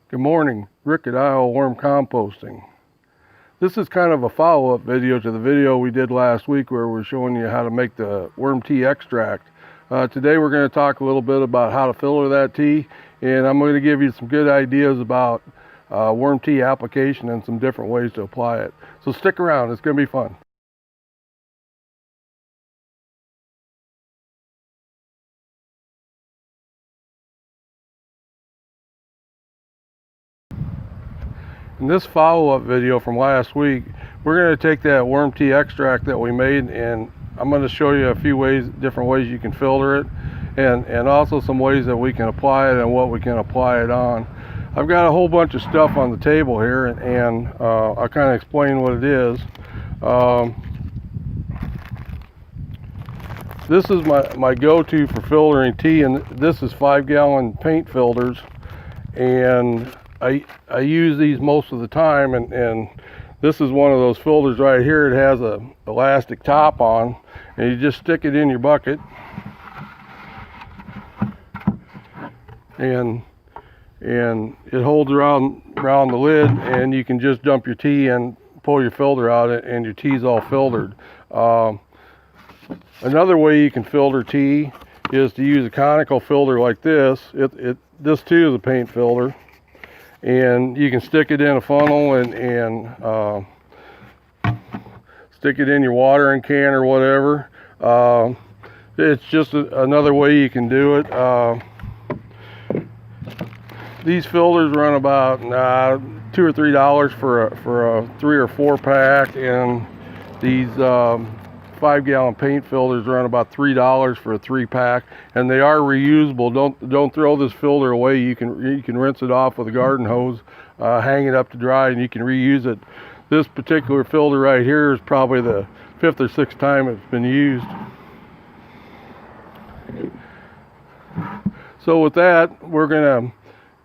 Good morning, Rick at Earthworm Composting. This is kind of a follow-up video to the video we did last week where we're showing you how to make the worm tea extract. Today we're going to talk a little bit about how to filter that tea, and I'm going to give you some good ideas about worm tea application and some different ways to apply it. So stick around, it's going to be fun. In this follow-up video from last week, we're going to take that worm tea extract that we made, and I'm going to show you a few different ways you can filter it, and also some ways that we can apply it and what we can apply it on. I've got a whole bunch of stuff on the table here, and I'll kind of explain what it is. This is my go-to for filtering tea, and this is 5-gallon paint filters, and I use these most of the time, and this is one of those filters right here. It has a elastic top on, and you just stick it in your bucket, and it holds around the lid, and you can just dump your tea and pull your filter out, and your tea's all filtered. Another way you can filter tea is to use a conical filter like this. This too is a paint filter, and you can stick it in a funnel and stick it in your watering can or whatever. It's just another way you can do it. These filters run about $2 or $3 for a 3 or 4 pack, and these 5-gallon paint filters run about $3 for a 3-pack, and they are reusable. Don't throw this filter away. You can rinse it off with a garden hose, hang it up to dry, and you can reuse it. This particular filter right here is probably the 5th or 6th time it's been used. So with that,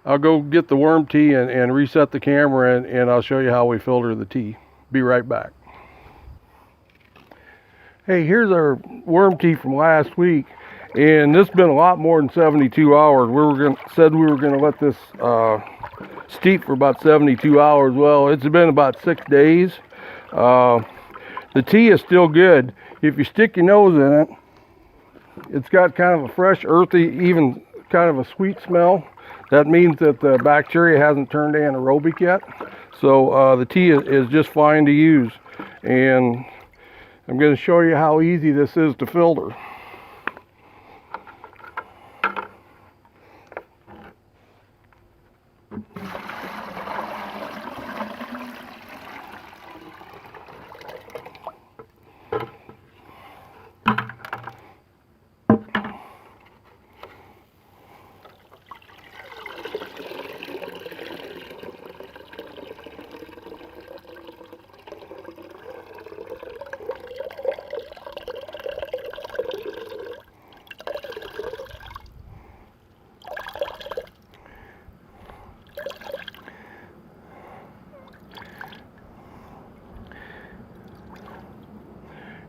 I'll go get the worm tea and reset the camera, and I'll show you how we filter the tea. Be right back. Hey, here's our worm tea from last week, and this has been a lot more than 72 hours. Said we were going to let this steep for about 72 hours. Well, it's been about 6 days. The tea is still good. If you stick your nose in it, it's got kind of a fresh, earthy, even kind of a sweet smell. That means that the bacteria hasn't turned anaerobic yet. So the tea is just fine to use. And I'm going to show you how easy this is to filter.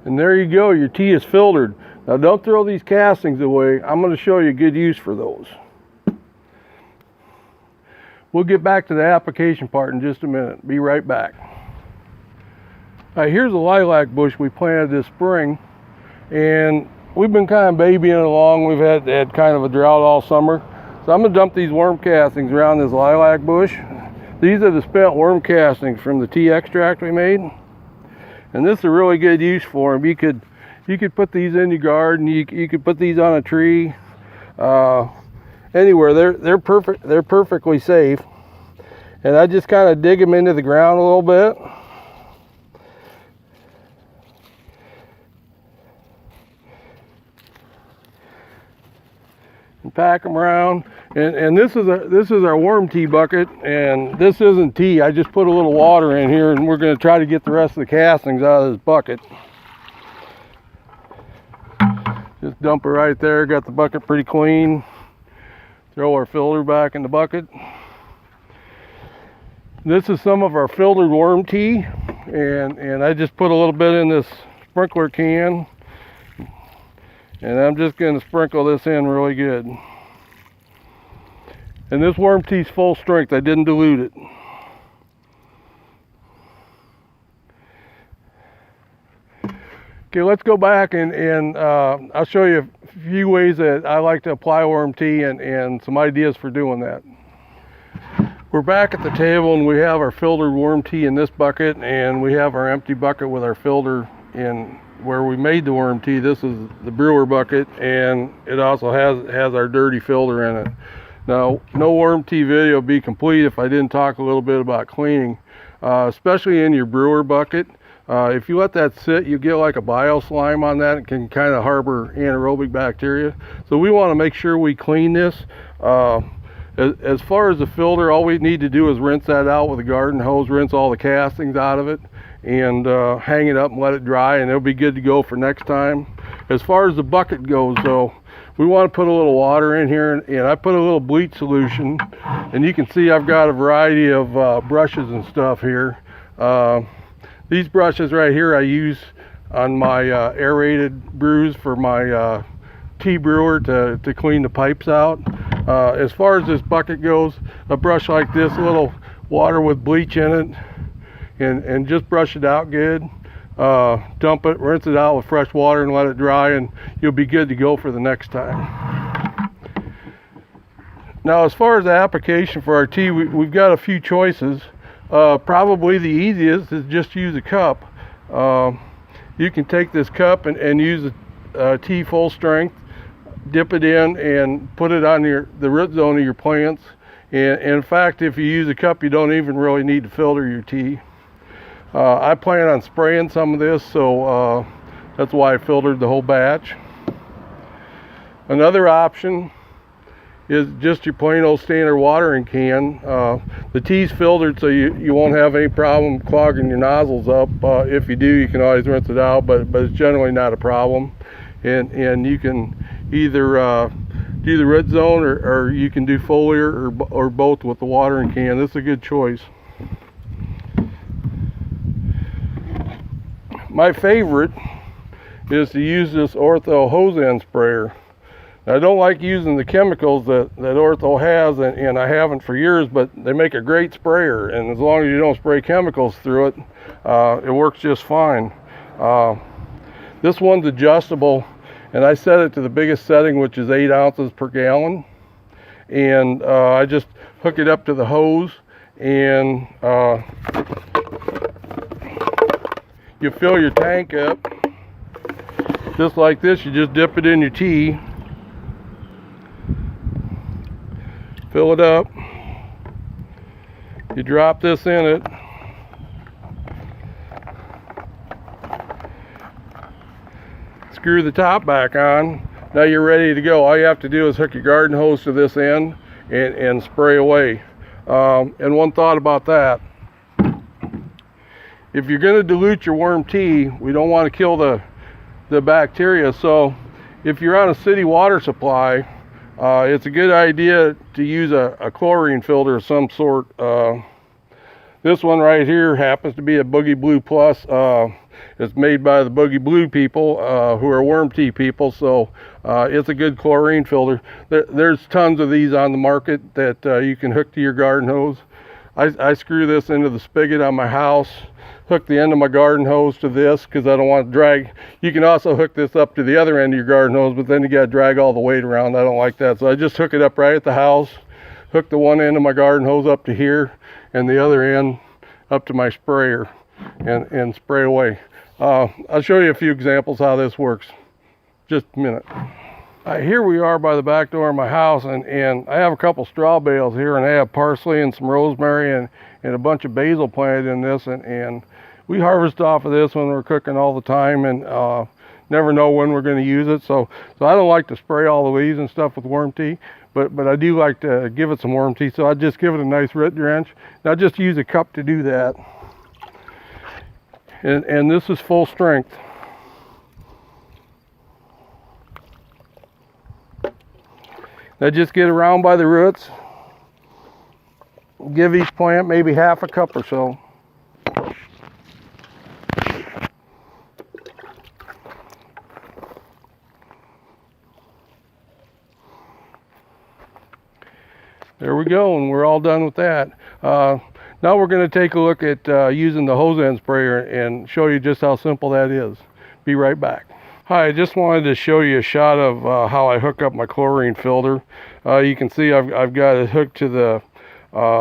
And there you go, your tea is filtered. Now don't throw these castings away. I'm going to show you a good use for those. We'll get back to the application part in just a minute. Be right back. All right, here's a lilac bush we planted this spring, and we've been kind of babying it along. We've had kind of a drought all summer. So I'm going to dump these worm castings around this lilac bush. These are the spent worm castings from the tea extract we made. And this is a really good use for them. You could put these in your garden. You could put these on a tree, anywhere. They're perfect. They're perfectly safe. And I just kind of dig them into the ground a little bit. And pack them around. And this is our worm tea bucket, and this isn't tea. I just put a little water in here, and we're going to try to get the rest of the castings out of this bucket. Just dump it right there. Got the bucket pretty clean. Throw our filter back in the bucket. This is some of our filtered worm tea, and I just put a little bit in this sprinkler can, and I'm just going to sprinkle this in really good. And this worm tea's full strength. I didn't dilute it. Okay, let's go back and I'll show you a few ways that I like to apply worm tea and some ideas for doing that. We're back at the table and we have our filtered worm tea in this bucket, and we have our empty bucket with our filter in where we made the worm tea. This is the brewer bucket, and it also has our dirty filter in it. Now, no worm tea video would be complete if I didn't talk a little bit about cleaning, especially in your brewer bucket. If you let that sit, you get like a bio slime on that. It can kind of harbor anaerobic bacteria. So we want to make sure we clean this. As far as the filter, all we need to do is rinse that out with a garden hose, rinse all the castings out of it, and hang it up and let it dry, and it'll be good to go for next time. As far as the bucket goes, though, we want to put a little water in here, and I put a little bleach solution, and you can see I've got a variety of brushes and stuff here. These brushes right here I use on my aerated brews for my tea brewer to clean the pipes out. As far as this bucket goes, a brush like this, a little water with bleach in it, and just brush it out good. Dump it, rinse it out with fresh water and let it dry, and you'll be good to go for the next time. Now, as far as the application for our tea, we've got a few choices. Probably the easiest is just use a cup. You can take this cup and use a tea full strength, dip it in and put it on the root zone of your plants. And in fact, if you use a cup, you don't even really need to filter your tea. I plan on spraying some of this, so that's why I filtered the whole batch. Another option is just your plain old standard watering can. The tea's filtered, so you won't have any problem clogging your nozzles up. If you do, you can always rinse it out, but it's generally not a problem. And you can either do the root zone or you can do foliar or both with the watering can. This is a good choice. My favorite is to use this Ortho hose end sprayer. I don't like using the chemicals that Ortho has, and I haven't for years, but they make a great sprayer, and as long as you don't spray chemicals through it, it works just fine. This one's adjustable, and I set it to the biggest setting, which is 8 ounces per gallon, and I just hook it up to the hose, and you fill your tank up just like this. You just dip it in your tea, fill it up, you drop this in it, screw the top back on. Now you're ready to go. All you have to do is hook your garden hose to this end and spray away. And one thought about that: if you're going to dilute your worm tea, we don't want to kill the bacteria. So if you're on a city water supply, it's a good idea to use a chlorine filter of some sort. This one right here happens to be a Boogie Blue Plus. It's made by the Boogie Blue people, who are worm tea people, so it's a good chlorine filter. There's tons of these on the market that you can hook to your garden hose. I screw this into the spigot on my house, hook the end of my garden hose to this because I don't want to drag. You can also hook this up to the other end of your garden hose, but then you got to drag all the weight around. I don't like that, so I just hook it up right at the house, hook the one end of my garden hose up to here and the other end up to my sprayer, and spray away. I'll show you a few examples how this works. Just a minute. Here we are by the back door of my house, and I have a couple straw bales here, and I have parsley and some rosemary and a bunch of basil planted in this, and we harvest off of this when we're cooking all the time, and never know when we're going to use it. So I don't like to spray all the leaves and stuff with worm tea, but I do like to give it some worm tea, so I just give it a nice root drench. Now just use a cup to do that. And this is full strength. Now just get around by the roots. Give each plant maybe half a cup or so. There we go, and we're all done with that. Now we're going to take a look at using the hose end sprayer and show you just how simple that is. Be right back. Hi, I just wanted to show you a shot of how I hook up my chlorine filter. You can see I've got it hooked to the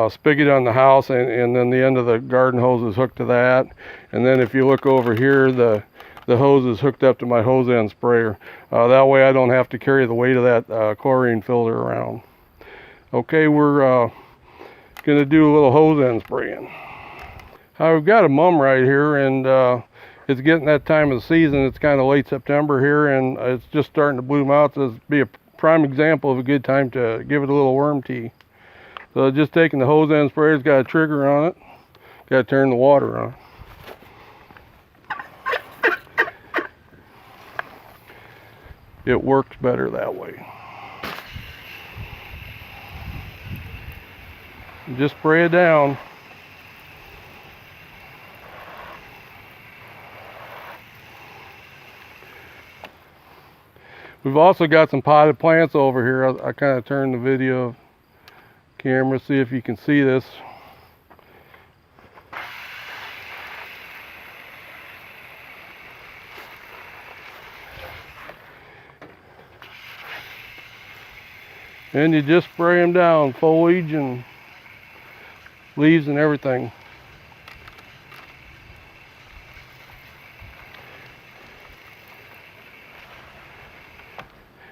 spigot on the house, and then the end of the garden hose is hooked to that. And then if you look over here, the hose is hooked up to my hose end sprayer. That way I don't have to carry the weight of that chlorine filter around. Okay, we're going to do a little hose end spraying. We've got a mum right here, and it's getting that time of the season. It's kind of late September here, and it's just starting to bloom out. So it'd be a prime example of a good time to give it a little worm tea. So just taking the hose end sprayer, it's got a trigger on it. Got to turn the water on. It works better that way. Just spray it down. We've also got some potted plants over here. I kind of turned the video camera, see if you can see this. And you just spray them down, foliage and leaves and everything.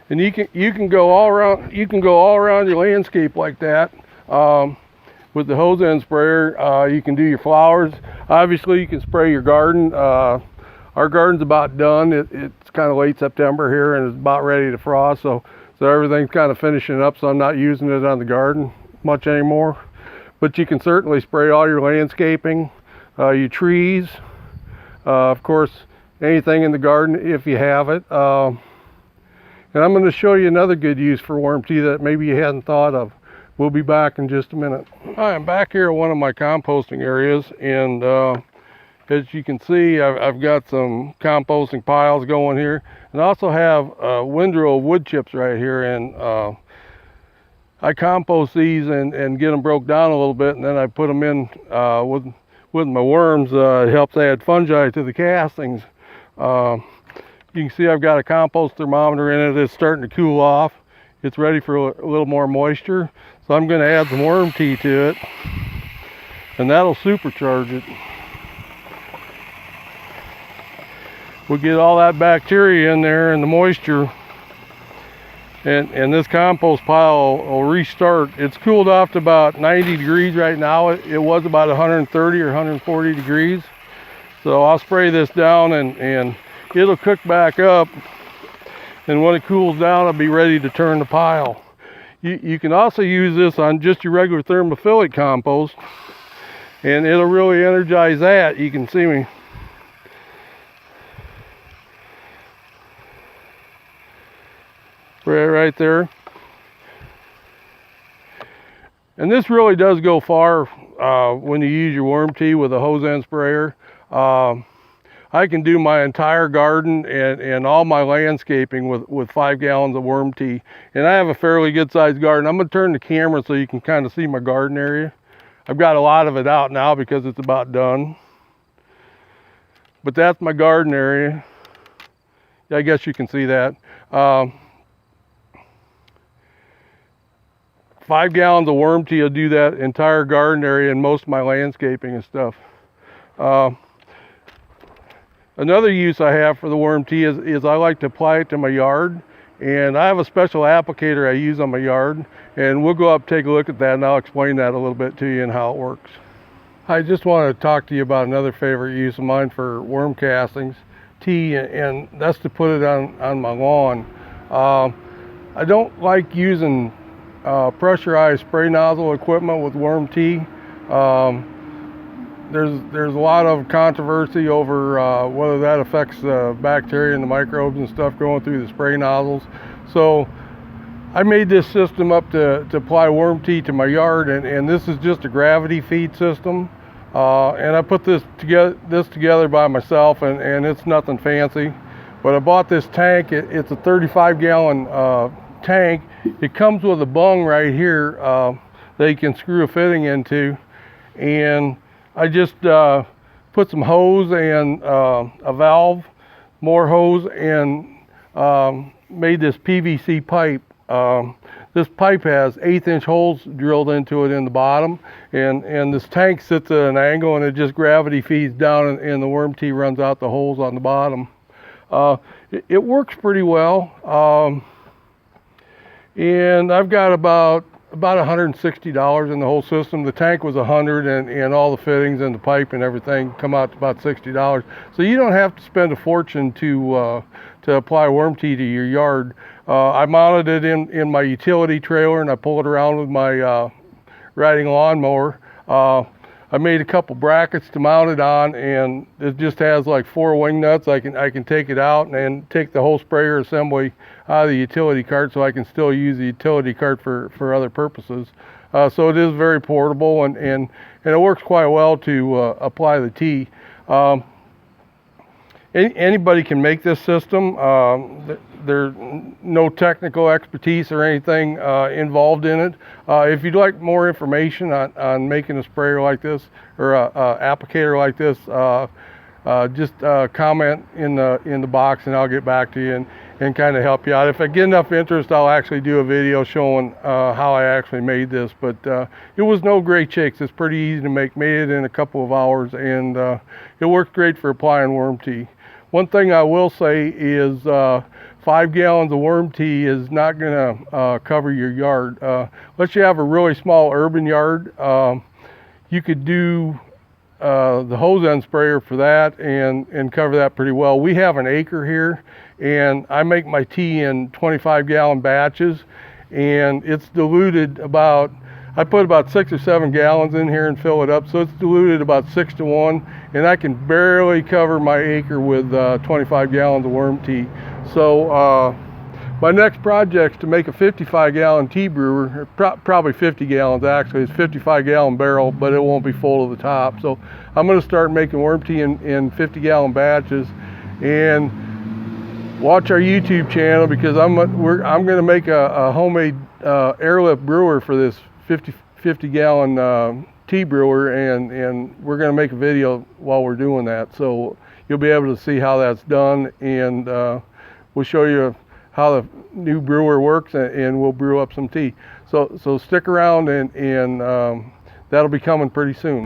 And you can go all around your landscape like that with the hose end sprayer. You can do your flowers. Obviously, you can spray your garden. Our garden's about done. It's kind of late September here, and it's about ready to frost. So everything's kind of finishing up. So I'm not using it on the garden much anymore. But you can certainly spray all your landscaping, your trees, of course, anything in the garden if you have it. And I'm going to show you another good use for worm tea that maybe you hadn't thought of. We'll be back in just a minute. Hi, I'm back here at one of my composting areas, and as you can see, I've got some composting piles going here, and I also have a windrow of wood chips right here, and I compost these and get them broke down a little bit, and then I put them in with my worms. It helps add fungi to the castings. You can see I've got a compost thermometer in it. It's starting to cool off. It's ready for a little more moisture. So I'm going to add some worm tea to it, and that'll supercharge it. We'll get all that bacteria in there and the moisture, and this compost pile will restart. It's cooled off to about 90 degrees right now. It was about 130 or 140 degrees. So I'll spray this down, and it'll cook back up, and when it cools down, I'll be ready to turn the pile. You can also use this on just your regular thermophilic compost, and it'll really energize that. You can see me. Right there. And this really does go far when you use your worm tea with a hose end sprayer. I can do my entire garden and all my landscaping with 5 gallons of worm tea. And I have a fairly good sized garden. I'm going to turn the camera so you can kind of see my garden area. I've got a lot of it out now because it's about done. But that's my garden area. I guess you can see that. 5 gallons of worm tea will do that entire garden area and most of my landscaping and stuff. Another use I have for the worm tea is I like to apply it to my yard, and I have a special applicator I use on my yard, and we'll go up and take a look at that, and I'll explain that a little bit to you and how it works. I just wanted to talk to you about another favorite use of mine for worm castings, tea, and that's to put it on my lawn. I don't like using pressurized spray nozzle equipment with worm tea. There's a lot of controversy over whether that affects the bacteria and the microbes and stuff going through the spray nozzles. So I made this system up to apply worm tea to my yard, and this is just a gravity feed system. And I put this together by myself, and it's nothing fancy. But I bought this tank. It's a 35 gallon tank. It comes with a bung right here. that you can screw a fitting into. And I just put some hose and a valve, more hose, and made this PVC pipe. This pipe has 1/8-inch holes drilled into it in the bottom, and this tank sits at an angle, and it just gravity feeds down, and the worm tea runs out the holes on the bottom. It works pretty well, and I've got about $160 in the whole system. The tank was $100, and all the fittings and the pipe and everything come out to about $60. So you don't have to spend a fortune to apply worm tea to your yard. I mounted it in my utility trailer, and I pull it around with my riding lawnmower. I made a couple brackets to mount it on, and it just has like 4 wing nuts. I can take it out and take the whole sprayer assembly out of the utility cart, so I can still use the utility cart for other purposes. So it is very portable, and it works quite well to apply the tea. Anybody can make this system. There's no technical expertise or anything involved in it. If you'd like more information on making a sprayer like this or a applicator like this, just comment in the box, and I'll get back to you and kind of help you out. If I get enough interest, I'll actually do a video showing how I actually made this. But it was no great shakes. It's pretty easy to make. Made it in a couple of hours, and it works great for applying worm tea. One thing I will say is 5 gallons of worm tea is not going to cover your yard. Unless you have a really small urban yard, you could do the hose end sprayer for that and cover that pretty well. We have an acre here, and I make my tea in 25-gallon batches, and it's diluted about, I put about 6 or 7 gallons in here and fill it up, so it's diluted about 6 to 1, and I can barely cover my acre with 25 gallons of worm tea. So my next project's to make a 55-gallon tea brewer, probably 50 gallons actually. It's a 55-gallon barrel, but it won't be full to the top. So I'm going to start making worm tea in 50-gallon batches, and watch our YouTube channel, because I'm going to make a homemade airlift brewer for this 50-gallon tea brewer, and we're going to make a video while we're doing that. So you'll be able to see how that's done, and we'll show you how the new brewer works, and we'll brew up some tea. So stick around, and that'll be coming pretty soon.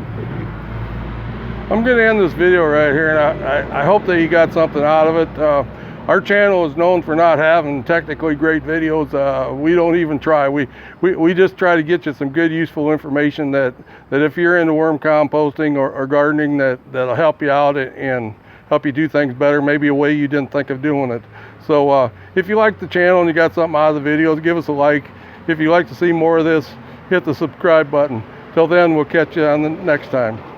I'm going to end this video right here, and I hope that you got something out of it. Our channel is known for not having technically great videos. We don't even try. We just try to get you some good, useful information that if you're into worm composting or gardening, that'll help you out and help you do things better, maybe a way you didn't think of doing it. So if you like the channel and you got something out of the videos, give us a like. If you'd like to see more of this, hit the subscribe button. Till then, we'll catch you on the next time.